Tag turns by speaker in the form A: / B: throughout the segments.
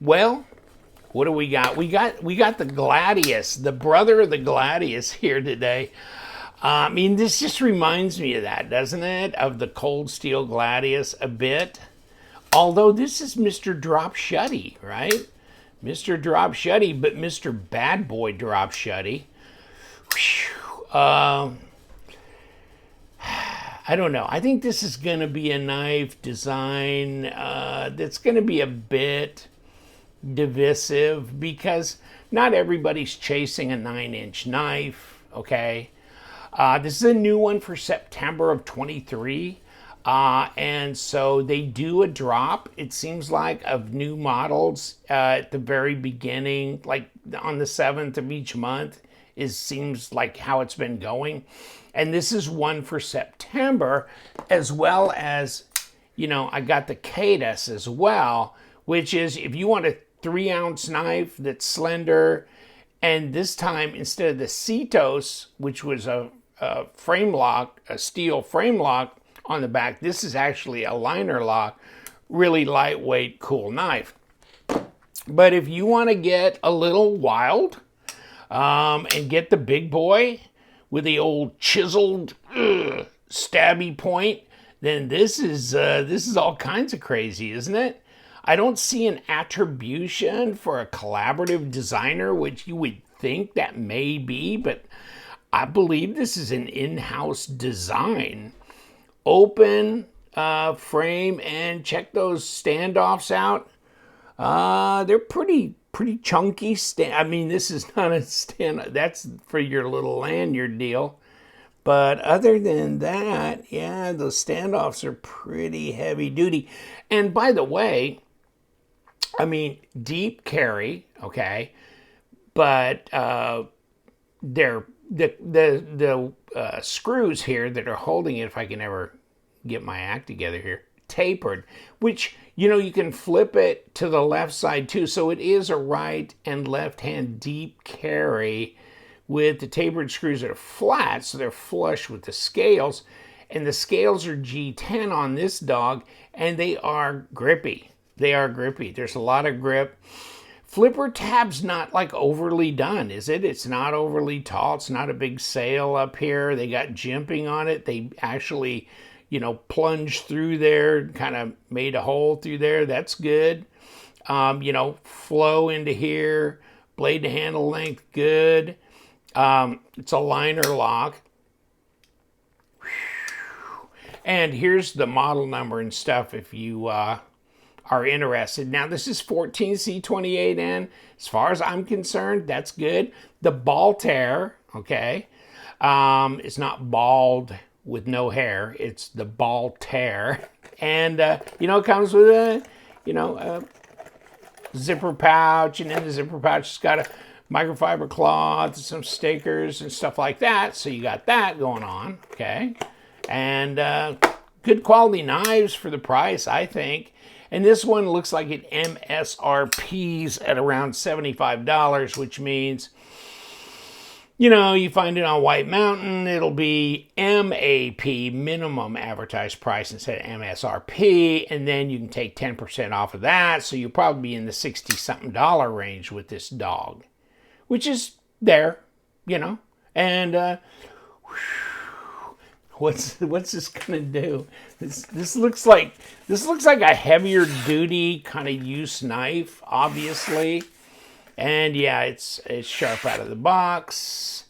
A: Well, what do we got? We got the Gladius, the brother of the Gladius here today. I mean, this just reminds me of that, doesn't it? Of the Cold Steel Gladius a bit. Although this is Mr. Drop Shutty, right? Mr. Drop Shutty, but Mr. Bad Boy Drop Shutty. I don't know. I think this is going to be a knife design that's going to be a bit divisive because not everybody's chasing a 9-inch knife, okay? This is a new one for September of 23. And so they do a drop, it seems like, of new models at the very beginning, like on the 7th of each month, seems like how it's been going. And this is one for September, as well as, I got the Cadus as well, which is if you want a 3-ounce knife that's slender, and this time instead of the Cetos, which was a frame lock, a steel frame lock on the back, this is actually a liner lock, really lightweight, cool knife. But if you want to get a little wild and get the big boy with the old chiseled stabby point, then this is all kinds of crazy, isn't it? I don't see an attribution for a collaborative designer, which you would think that may be, but I believe this is an in-house design. Open frame, and check those standoffs out. They're pretty chunky. I mean, this is not a stand. That's for your little lanyard deal. But other than that, yeah, those standoffs are pretty heavy duty. And by the way, I mean, deep carry, okay, but they're the screws here that are holding it, if I can ever get my act together here, tapered, which, you can flip it to the left side too. So it is a right and left hand deep carry with the tapered screws that are flat, so they're flush with the scales. And the scales are G10 on this dog, and they are grippy. They are grippy. There's a lot of grip. Flipper tab's not like overly done, is it? It's not overly tall. It's not a big sail up here. They got jimping on it. They actually, plunged through there, kind of made a hole through there. That's good. Flow into here. Blade to handle length, good. It's a liner lock. And here's the model number and stuff if you are interested. Now, this is 14C28N. As far as I'm concerned, that's good. The Bhaltair, okay, it's not bald with no hair. It's the Bhaltair. And, it comes with a zipper pouch. And in the zipper pouch, it's got a microfiber cloth, some stickers and stuff like that. So you got that going on, okay. And good quality knives for the price, I think. And this one looks like it MSRPs at around $75, which means, you find it on White Mountain, it'll be MAP, minimum advertised price, instead of MSRP, and then you can take 10% off of that, so you'll probably be in the $60-something range with this dog, which is there, and what's this gonna do? This looks like a heavier duty kind of use knife, obviously, and yeah, it's sharp out of the box.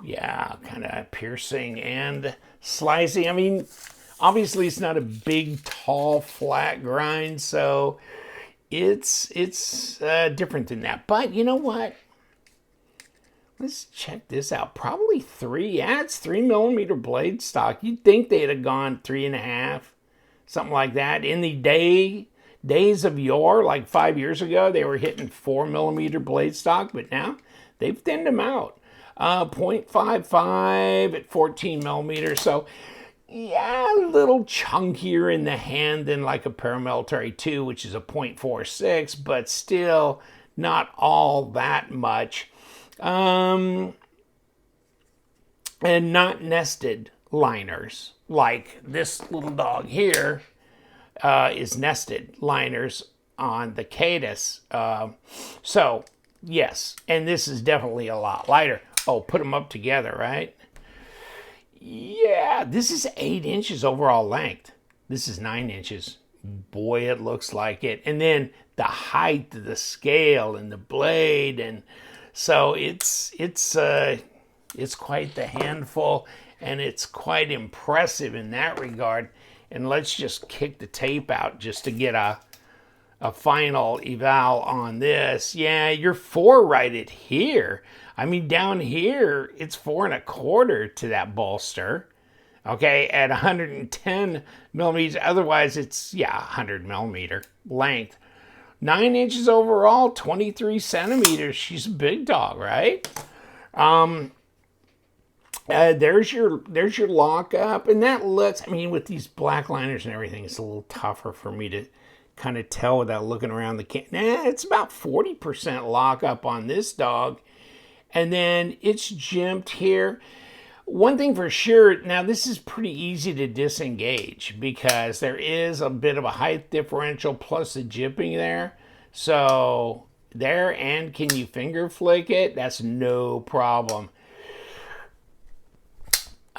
A: Yeah, kind of piercing and slicing. I mean, obviously it's not a big, tall, flat grind, so it's different than that. But you know what? Let's check this out. Probably it's 3mm blade stock. You'd think they'd have gone 3.5, something like that. In the days of yore, like 5 years ago, they were hitting 4mm blade stock, but now they've thinned them out. 0.55 at 14mm. So yeah, a little chunkier in the hand than like a Paramilitary 2, which is a 0.46, but still not all that much. And not nested liners like this little dog here is nested liners on the Cadus. So yes, and this is definitely a lot lighter. Oh, put them up together, right? Yeah, this is 8 inches overall length. This is 9 inches. Boy, it looks like it. And then the height of the scale and the blade, and so it's quite the handful, and it's quite impressive in that regard. And let's just kick the tape out just to get a final eval on this. Yeah, you're 4 right at here. I mean, down here, it's 4 1/4 to that bolster. Okay, at 110 millimeters. Otherwise, it's, 100 millimeter length. 9 inches overall, 23 centimeters. She's a big dog, right? There's your lockup, and that looks, I mean, with these black liners and everything, it's a little tougher for me to kind of tell without looking around the can. It's about 40% lockup on this dog. And then it's jimped here. One thing for sure, now this is pretty easy to disengage because there is a bit of a height differential plus the jimping there. So there, and can you finger flick it? That's no problem.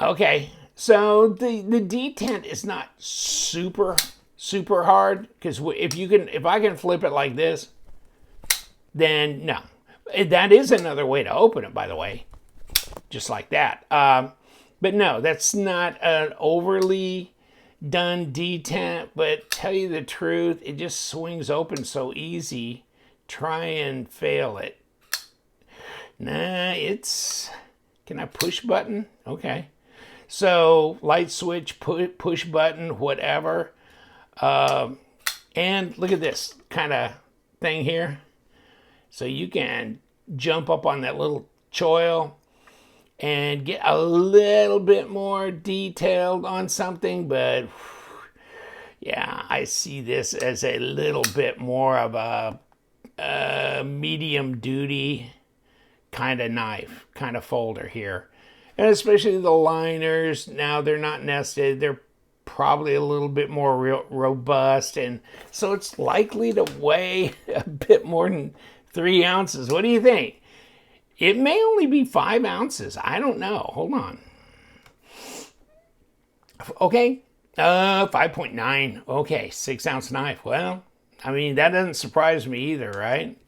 A: Okay, so the detent is not super hard, because if I can flip it like this, then no. That is another way to open it, by the way, just like that. But no, that's not an overly done detent, but tell you the truth, it just swings open so easy. Try and fail it. Nah, can I push button? Okay. So light switch, push button, whatever. And look at this kind of thing here. So you can jump up on that little choil and get a little bit more detailed on something, but yeah, I see this as a little bit more of a medium duty kind of knife, kind of folder here. And especially the liners, now they're not nested, they're probably a little bit more robust, and so it's likely to weigh a bit more than 3 ounces. What do you think? It may only be 5 ounces. I don't know. Hold on. Okay. 5.9. Okay. 6 ounce knife. Well, I mean, that doesn't surprise me either, right?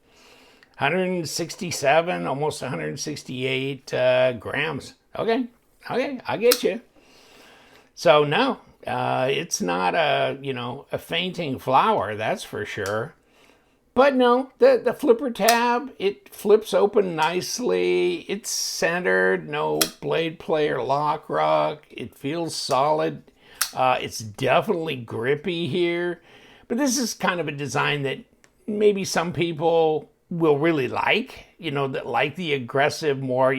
A: 167, almost 168 grams. Okay. I get you. So no, it's not a fainting flower, that's for sure. But no, the flipper tab, it flips open nicely. It's centered, no blade play or lock rock. It feels solid. It's definitely grippy here. But this is kind of a design that maybe some people will really like, that like the aggressive, more,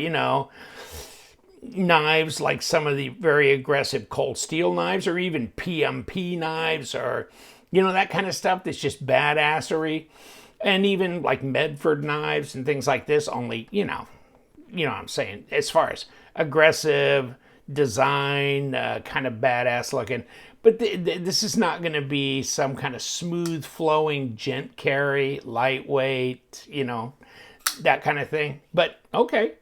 A: knives, like some of the very aggressive cold steel knives, or even PMP knives, or that kind of stuff that's just badassery. And even like Medford knives and things like this, only, what I'm saying, as far as aggressive design, kind of badass looking. But this is not going to be some kind of smooth flowing gent carry, lightweight, that kind of thing. But okay.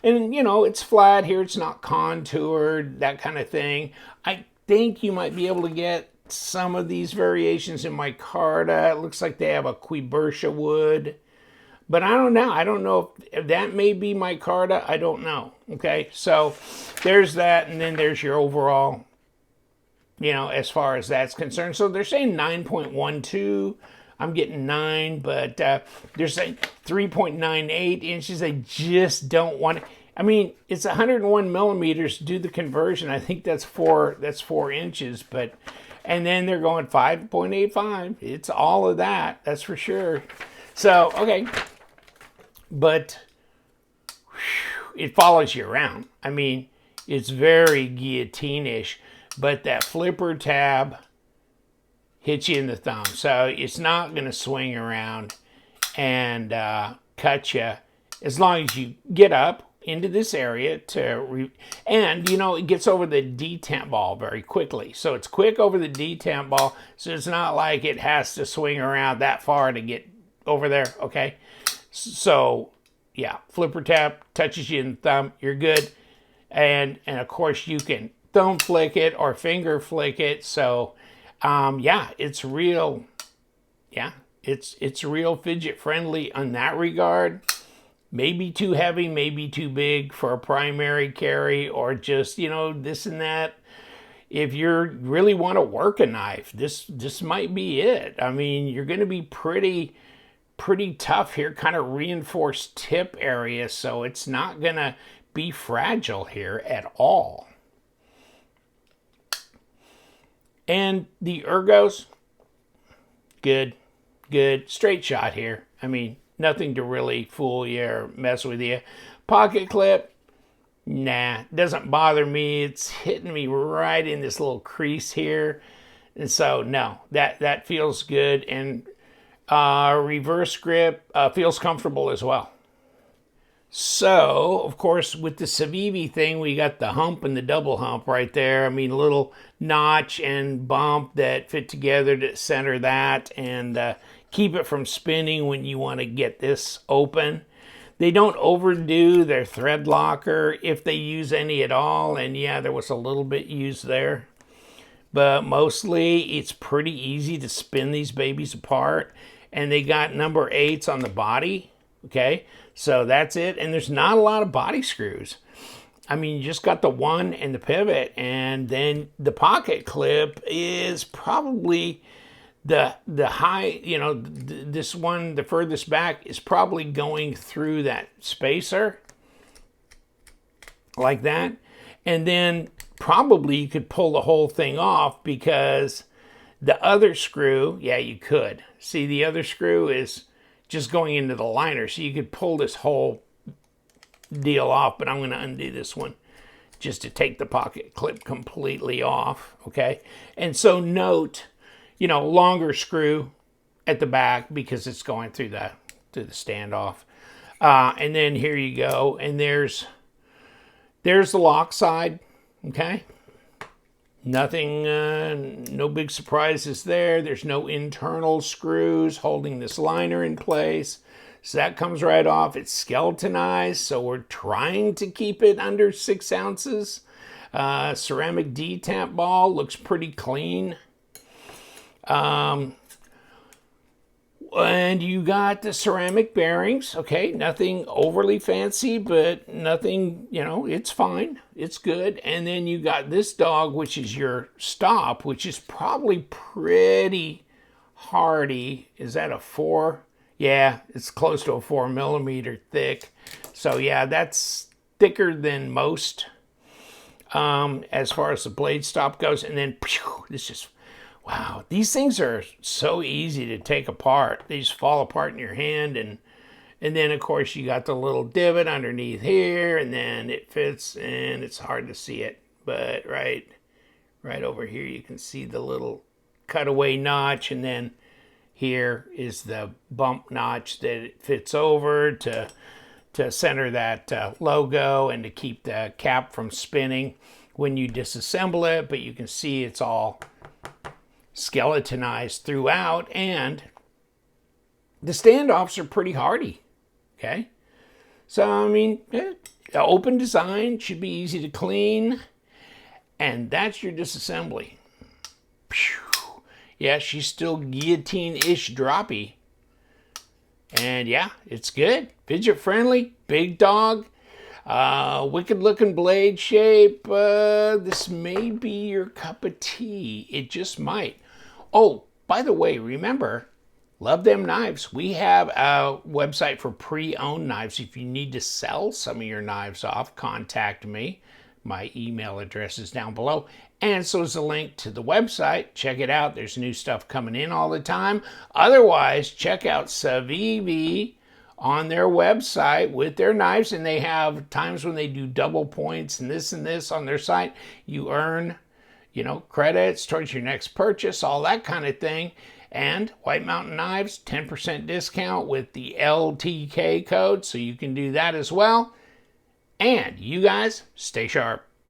A: And, it's flat here. It's not contoured, that kind of thing. I think you might be able to get some of these variations in micarta. It looks like they have a Quibertia wood, but I don't know. I don't know if that may be micarta. I don't know. Okay, so there's that, and then there's your overall, as far as that's concerned. So they're saying 9.12. I'm getting 9, but they're saying 3.98 inches. They just don't want it. I mean, it's 101 millimeters. Do the conversion. I think that's 4 inches, but. And then they're going 5.85. It's all of that. That's for sure. So, okay. But it follows you around. I mean, it's very guillotine-ish. But that flipper tab hits you in the thumb. So it's not going to swing around and cut you. As long as you get up, into this area and you know, it gets over the detent ball very quickly. So it's quick over the detent ball, so it's not like it has to swing around that far to get over there, okay? So yeah, flipper tap, touches you in the thumb, you're good. And of course you can thumb flick it or finger flick it. So yeah, it's real. Yeah, it's real fidget friendly on that regard. Maybe too heavy, maybe too big for a primary carry, or just, you know, this and that. If you really want to work a knife, this might be it. I mean, you're going to be pretty tough here, kind of reinforced tip area, so it's not going to be fragile here at all. And the ergos, good, straight shot here. I mean, nothing to really fool you or mess with you. Pocket clip, nah, doesn't bother me. It's hitting me right in this little crease here. And so, no, that feels good. And reverse grip feels comfortable as well. So, of course, with the Civivi thing, we got the hump and the double hump right there. I mean, a little notch and bump that fit together to center that and keep it from spinning when you want to get this open. They don't overdo their thread locker if they use any at all. And yeah, there was a little bit used there. But mostly, it's pretty easy to spin these babies apart. And they got number 8s on the body. Okay, so that's it. And there's not a lot of body screws. I mean, you just got the one and the pivot. And then the pocket clip is probably the high, you know, this one, the furthest back, is probably going through that spacer. Like that. And then probably you could pull the whole thing off, because the other screw, yeah, you could. See, the other screw is just going into the liner, so you could pull this whole deal off, but I'm going to undo this one just to take the pocket clip completely off, okay? And so note, you know, longer screw at the back because it's going through the standoff. And then here you go, and there's the lock side, okay? Nothing, no big surprises there. There's no internal screws holding this liner in place. So that comes right off. It's skeletonized, so we're trying to keep it under 6 ounces. Ceramic detent ball looks pretty clean. And you got the ceramic bearings. Okay, nothing overly fancy, but nothing, you know, it's fine. It's good. And then you got this dog, which is your stop, which is probably pretty hardy. Is that a 4? Yeah, it's close to a 4mm thick. So yeah, that's thicker than most as far as the blade stop goes. And then, this just... wow, these things are so easy to take apart. They just fall apart in your hand, and then of course you got the little divot underneath here, and then it fits, and it's hard to see it, but right over here you can see the little cutaway notch, and then here is the bump notch that it fits over to center that logo and to keep the cap from spinning when you disassemble it. But you can see it's all skeletonized throughout, and the standoffs are pretty hardy. Okay, so I mean, open design, should be easy to clean, and that's your disassembly. Pew. Yeah, she's still guillotine-ish droppy, and yeah, it's good. Fidget friendly, big dog. Wicked looking blade shape. This may be your cup of tea. It just might. Oh, by the way, remember, Love Them Knives. We have a website for pre-owned knives. If you need to sell some of your knives off, contact me. My email address is down below. And so is a link to the website. Check it out. There's new stuff coming in all the time. Otherwise, check out Civivi on their website with their knives. And they have times when they do double points and this on their site. You earn, you know, credits towards your next purchase, all that kind of thing. And White Mountain Knives, 10% discount with the LTK code, so you can do that as well. And you guys, stay sharp.